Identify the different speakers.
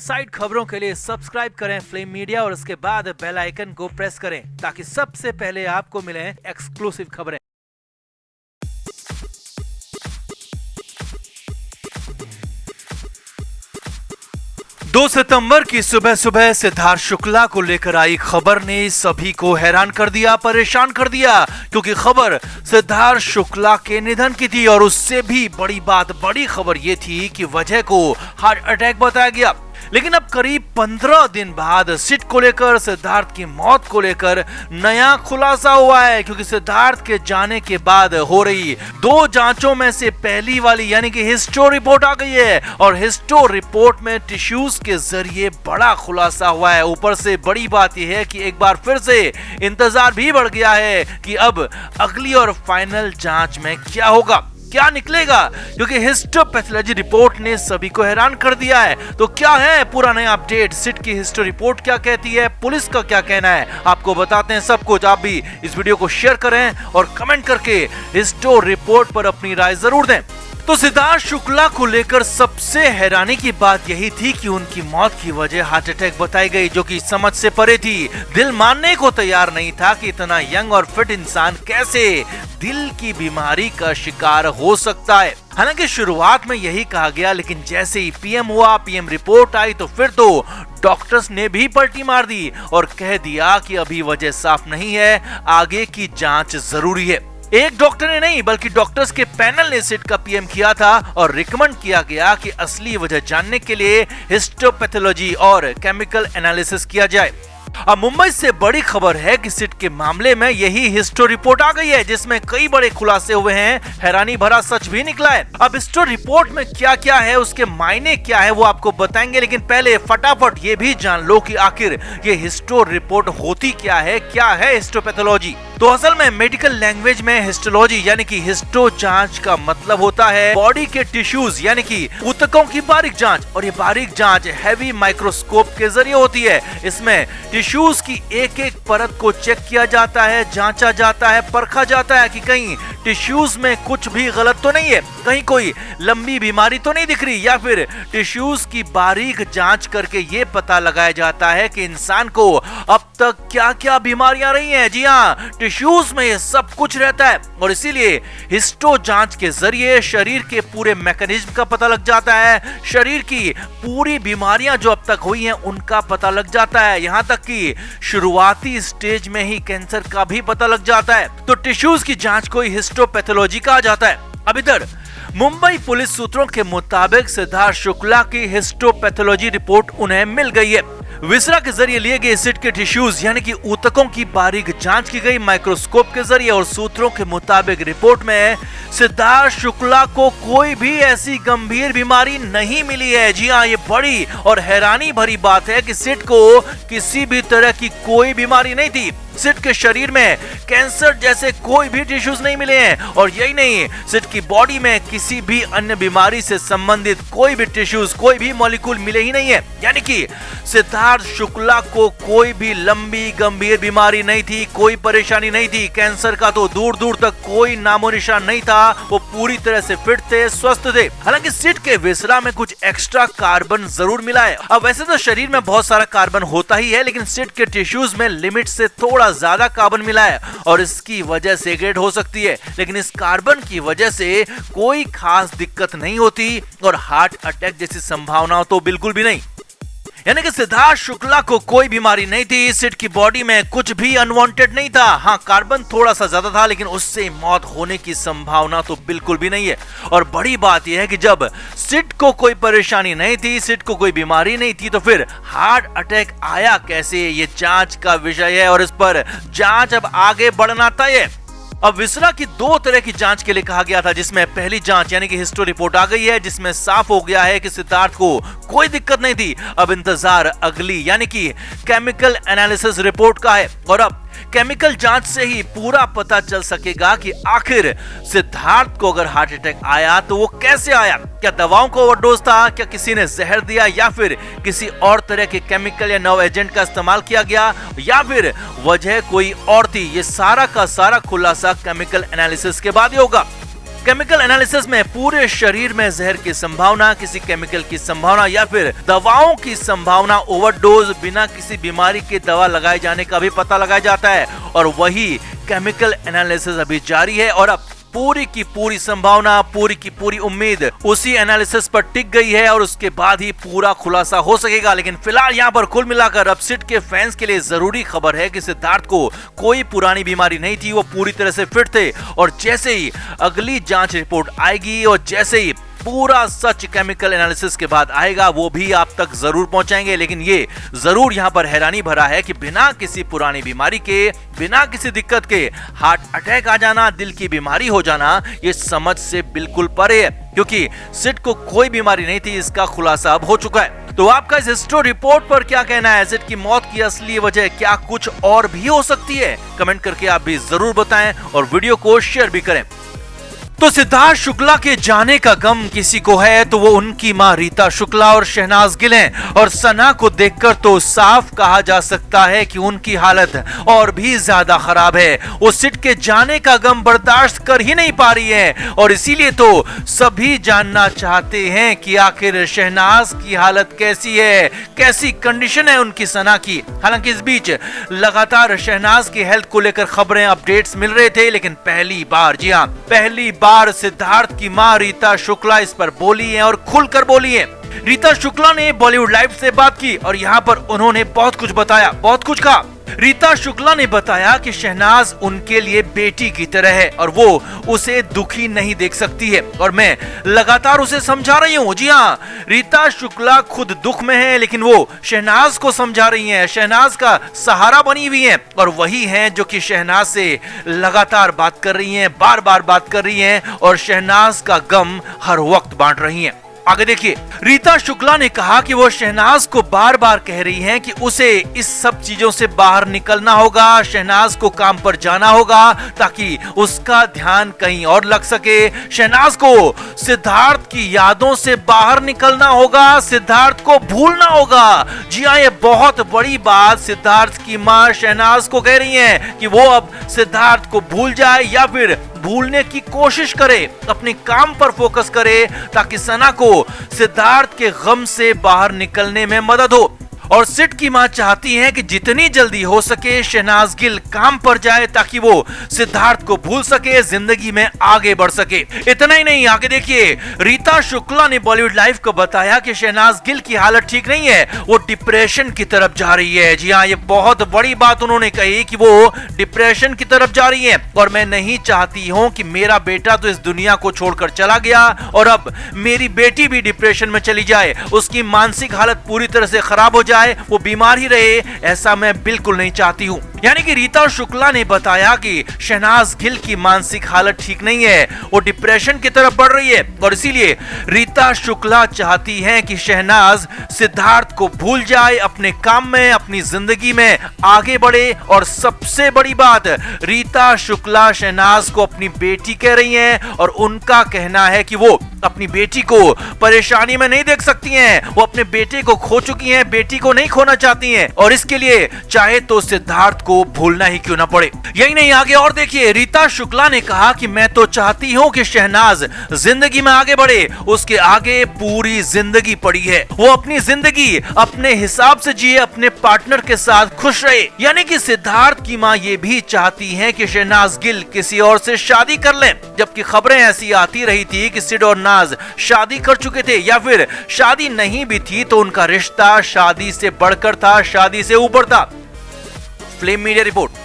Speaker 1: Side खबरों के लिए सब्सक्राइब करें फ्लेम मीडिया और उसके बाद बेल आइकन को प्रेस करें ताकि सबसे पहले आपको मिले एक्सक्लूसिव खबरें। 2 सितंबर की सुबह सुबह सिद्धार्थ शुक्ला को लेकर आई खबर ने सभी को हैरान कर दिया, परेशान कर दिया, क्योंकि खबर सिद्धार्थ शुक्ला के निधन की थी और उससे भी बड़ी खबर ये थी कि वजह को हार्ट अटैक बताया गया। लेकिन अब करीब 15 दिन बाद सिट को लेकर, सिद्धार्थ की मौत को लेकर नया खुलासा हुआ है, क्योंकि सिद्धार्थ के जाने के बाद हो रही 2 जांचों में से पहली वाली यानी कि हिस्टो रिपोर्ट आ गई है और हिस्टो रिपोर्ट में टिश्यूज के जरिए बड़ा खुलासा हुआ है। ऊपर से बड़ी बात यह है कि एक बार फिर से इंतजार भी बढ़ गया है कि अब अगली और फाइनल जांच में क्या होगा, क्या निकलेगा, क्योंकि हिस्टोपैथोलॉजी रिपोर्ट ने सभी को हैरान कर दिया है। तो क्या है पूरा नया अपडेट, सिट की हिस्टो रिपोर्ट क्या कहती है, पुलिस का क्या कहना है, आपको बताते हैं सब कुछ। आप भी इस वीडियो को शेयर करें और कमेंट करके हिस्टो रिपोर्ट पर अपनी राय जरूर दें। तो सिद्धार्थ शुक्ला को लेकर सबसे हैरानी की बात यही थी कि उनकी मौत की वजह हार्ट अटैक बताई गई, जो कि समझ से परे थी। दिल मानने को तैयार नहीं था कि इतना यंग और फिट इंसान कैसे दिल की बीमारी का शिकार हो सकता है। हालांकि शुरुआत में यही कहा गया, लेकिन जैसे ही पीएम रिपोर्ट आई तो फिर तो डॉक्टर्स ने भी पलटी मार दी और कह दिया कि अभी वजह साफ नहीं है, आगे की जांच जरूरी है। एक डॉक्टर ने नहीं बल्कि डॉक्टर्स के पैनल ने सिट का पीएम किया था और रिकमेंड किया गया कि असली वजह जानने के लिए हिस्टोपैथोलॉजी और केमिकल एनालिसिस किया जाए। अब मुंबई से बड़ी खबर है कि सिट के मामले में यही हिस्टो रिपोर्ट आ गई है, जिसमें कई बड़े खुलासे हुए हैं, हैरानी भरा सच भी निकला है। अब हिस्टो रिपोर्ट में क्या क्या है, उसके मायने क्या है, वो आपको बताएंगे, लेकिन पहले फटाफट ये भी जान लो कि आखिर ये हिस्टो रिपोर्ट होती क्या है हिस्टोपैथोलॉजी। तो असल में मेडिकल लैंग्वेज में हिस्टोलॉजी यानी कि हिस्टो जांच का मतलब होता है बॉडी के टिश्यूज यानी कि ऊतकों की बारीक जांच, और ये बारीक जांच हैवी माइक्रोस्कोप के जरिए होती है। इसमें टिश्यूज की एक एक परत को चेक किया जाता है, जांचा जाता है, परखा जाता है कि कहीं टिश्यूज में कुछ भी गलत तो नहीं है, कहीं कोई लंबी बीमारी तो नहीं दिख रही, या फिर टिश्यूज की बारीक जांच करके ये पता लगाया जाता है कि इंसान को अब तक क्या क्या बीमारियां रही हैं। जी हाँ, टिश्यूज में ये सब कुछ रहता है और इसीलिए हिस्टो जांच के जरिए शरीर के पूरे मैकेनिज्म का पता लग जाता है, शरीर की पूरी बीमारियां जो अब तक हुई हैं उनका पता लग जाता है, यहाँ तक कि शुरुआती स्टेज में ही कैंसर का भी पता लग जाता है। तो टिश्यूज की जांच को हिस्टोपैथोलॉजी कहा जाता है। अब इधर मुंबई पुलिस सूत्रों के मुताबिक सिद्धार्थ शुक्ला की हिस्टोपैथोलॉजी रिपोर्ट उन्हें मिल गई है। विसरा के जरिए लिए गए सिट के टिश्यूज यानी कि ऊतकों की बारीक जांच की गई माइक्रोस्कोप के जरिए, और सूत्रों के मुताबिक रिपोर्ट में सिद्धार्थ शुक्ला को कोई भी ऐसी गंभीर बीमारी नहीं मिली है। जी हाँ, ये बड़ी और हैरानी भरी बात है कि सिट को किसी भी तरह की कोई बीमारी नहीं थी। सिट के शरीर में कैंसर जैसे कोई भी टिश्यूज नहीं मिले हैं, और यही नहीं, सिट की बॉडी में किसी भी अन्य बीमारी से संबंधित कोई भी टिश्यूज, कोई भी मॉलिक्यूल मिले ही नहीं है। यानी कि सिद्धार्थ शुक्ला को कोई भी लंबी गंभीर बीमारी नहीं थी, कोई परेशानी नहीं थी, कैंसर का तो दूर दूर तक कोई नामो निशान नहीं था, वो पूरी तरह से फिट थे, स्वस्थ थे। हालांकि सिट के विसरा में कुछ एक्स्ट्रा कार्बन जरूर मिला है। अब वैसे तो शरीर में बहुत सारा कार्बन होता ही है, लेकिन सिट के टिश्यूज में लिमिट से थोड़ा ज्यादा कार्बन मिला है और इसकी वजह से ग्रेड हो सकती है, लेकिन इस कार्बन की वजह से कोई खास दिक्कत नहीं होती और हार्ट अटैक जैसी संभावना तो बिल्कुल भी नहीं। यानी कि सिद्धार्थ शुक्ला को कोई बीमारी नहीं थी, सिट की बॉडी में कुछ भी अनवांटेड नहीं था। हाँ, कार्बन थोड़ा सा ज्यादा था, लेकिन उससे मौत होने की संभावना तो बिल्कुल भी नहीं है। और बड़ी बात यह है कि जब सिट को कोई परेशानी नहीं थी, सिट को कोई बीमारी नहीं थी, तो फिर हार्ट अटैक आया कैसे, ये जांच का विषय है और इस पर जांच अब आगे बढ़ना तय है। अब विसरा की 2 तरह की जांच के लिए कहा गया था, जिसमें पहली जांच यानी कि हिस्टो रिपोर्ट आ गई है, जिसमें साफ हो गया है कि सिद्धार्थ को कोई दिक्कत नहीं थी। अब इंतजार अगली यानी कि केमिकल एनालिसिस रिपोर्ट का है, और अब केमिकल जांच से ही पूरा पता चल सकेगा कि आखिर सिद्धार्थ को अगर हार्ट अटैक आया तो वो कैसे आया, क्या दवाओं का ओवरडोज था, क्या किसी ने जहर दिया, या फिर किसी और तरह के केमिकल या नव एजेंट का इस्तेमाल किया गया, या फिर वजह कोई और थी। ये सारा का सारा खुलासा केमिकल एनालिसिस के बाद ही होगा। केमिकल एनालिसिस में पूरे शरीर में जहर की संभावना, किसी केमिकल की संभावना या फिर दवाओं की संभावना, ओवरडोज, बिना किसी बीमारी के दवा लगाए जाने का भी पता लगाया जाता है। और वही केमिकल एनालिसिस अभी जारी है और अब पूरी की पूरी संभावना, पूरी की पूरी उम्मीद उसी एनालिसिस पर टिक गई है और उसके बाद ही पूरा खुलासा हो सकेगा। लेकिन फिलहाल यहाँ पर कुल मिलाकर अब सिड के फैंस के लिए जरूरी खबर है कि सिद्धार्थ को कोई पुरानी बीमारी नहीं थी, वो पूरी तरह से फिट थे। और जैसे ही अगली जांच रिपोर्ट आएगी और जैसे ही पूरा सच केमिकल एनालिसिस के बाद आएगा, वो भी आप तक जरूर पहुंचाएंगे। लेकिन ये जरूर यहाँ पर हैरानी भरा है कि बिना किसी पुरानी बीमारी के, बिना किसी दिक्कत के हार्ट अटैक आ जाना, दिल की बीमारी हो जाना, ये समझ से बिल्कुल परे है, क्योंकि सिड को कोई बीमारी नहीं थी, इसका खुलासा अब हो चुका है। तो आपका इस हिस्टो रिपोर्ट पर क्या कहना है? सिड की मौत की असली वजह क्या कुछ और भी हो सकती है? कमेंट करके आप भी जरूर बताएं और वीडियो को शेयर भी करें। तो सिद्धार्थ शुक्ला के जाने का गम किसी को है तो वो उनकी मां रीता शुक्ला और शहनाज गिल हैं। और सना को देखकर तो साफ कहा जा सकता है कि उनकी हालत और भी ज्यादा खराब है। वो सिड के जाने का गम बर्दाश्त कर ही नहीं पा रही है और इसीलिए तो सभी जानना चाहते हैं कि आखिर शहनाज की हालत कैसी है, कैसी कंडीशन है उनकी सना की। हालांकि इस बीच लगातार शहनाज की हेल्थ को लेकर खबरें, अपडेट्स मिल रहे थे, लेकिन पहली बार, जी हाँ पहली बार सिद्धार्थ की मां रीता शुक्ला इस पर बोली है और खुलकर बोली है। रीता शुक्ला ने बॉलीवुड लाइव से बात की और यहाँ पर उन्होंने बहुत कुछ बताया, बहुत कुछ कहा। रीता शुक्ला ने बताया कि शहनाज उनके लिए बेटी की तरह है और वो उसे दुखी नहीं देख सकती है और मैं लगातार उसे समझा रही हूँ। जी हाँ, रीता शुक्ला खुद दुख में है लेकिन वो शहनाज को समझा रही हैं, शहनाज का सहारा बनी हुई हैं और वही हैं जो कि शहनाज से लगातार बात कर रही हैं, बार बार बात कर रही हैं और शहनाज का गम हर वक्त बांट रही हैं। आगे देखिए, रीता शुक्ला ने कहा कि वो शहनाज को बार बार कह रही हैं कि उसे इस सब चीजों से बाहर निकलना होगा, शहनाज को काम पर जाना होगा ताकि उसका ध्यान कहीं और लग सके। शहनाज को सिद्धार्थ की यादों से बाहर निकलना होगा, सिद्धार्थ को भूलना होगा। जी हाँ, ये बहुत बड़ी बात सिद्धार्थ की मां शहनाज को कह रही हैं कि वो अब सिद्धार्थ को भूल जाए या फिर भूलने की कोशिश करे, अपने काम पर फोकस करे ताकि सना को सिद्धार्थ के गम से बाहर निकलने में मदद हो। और सिड की मां चाहती हैं कि जितनी जल्दी हो सके शहनाज गिल काम पर जाए ताकि वो सिद्धार्थ को भूल सके, जिंदगी में आगे बढ़ सके। इतना ही नहीं, आगे देखिए, रीता शुक्ला ने बॉलीवुड लाइव को बताया कि शहनाज गिल की हालत ठीक नहीं है, वो डिप्रेशन की तरफ जा रही है। जी हाँ, ये बहुत बड़ी बात उन्होंने कही कि वो डिप्रेशन की तरफ जा रही है और मैं नहीं चाहती हूँ कि मेरा बेटा तो इस दुनिया को छोड़कर चला गया और अब मेरी बेटी भी डिप्रेशन में चली जाए, उसकी मानसिक हालत पूरी तरह से खराब हो जाए, वो बीमार ही रहे, ऐसा मैं बिल्कुल नहीं चाहती हूँ। यानी कि रीता शुक्ला ने बताया कि शहनाज गिल की मानसिक हालत ठीक नहीं है, वो डिप्रेशन की तरफ बढ़ रही है और इसीलिए रीता शुक्ला चाहती हैं कि शहनाज सिद्धार्थ को भूल जाए, अपने काम में, अपनी जिंदगी में आगे बढ़े। और सबसे बड़ी बात, रीता शुक्ला शहनाज को अपनी बेटी कह रही हैं और उनका कहना है कि वो अपनी बेटी को परेशानी में नहीं देख सकती हैं, वो अपने बेटे को खो चुकी हैं, बेटी को नहीं खोना चाहती हैं और इसके लिए चाहे तो सिद्धार्थ को भूलना ही क्यों ना पड़े। यही नहीं, आगे और देखिए, रीता शुक्ला ने कहा कि मैं तो चाहती हूँ कि शहनाज जिंदगी में आगे बढ़े, उसके आगे पूरी जिंदगी पड़ी है, वो अपनी जिंदगी अपने हिसाब से जिए, अपने पार्टनर के साथ खुश रहे। यानी कि सिद्धार्थ की माँ ये भी चाहती है कि शहनाज गिल किसी और से शादी कर ले, जबकि खबरें ऐसी आती रही थी कि सिड और नाज शादी कर चुके थे या फिर शादी नहीं भी थी तो उनका रिश्ता शादी से बढ़कर था, शादी से ऊपर था। Flame media report.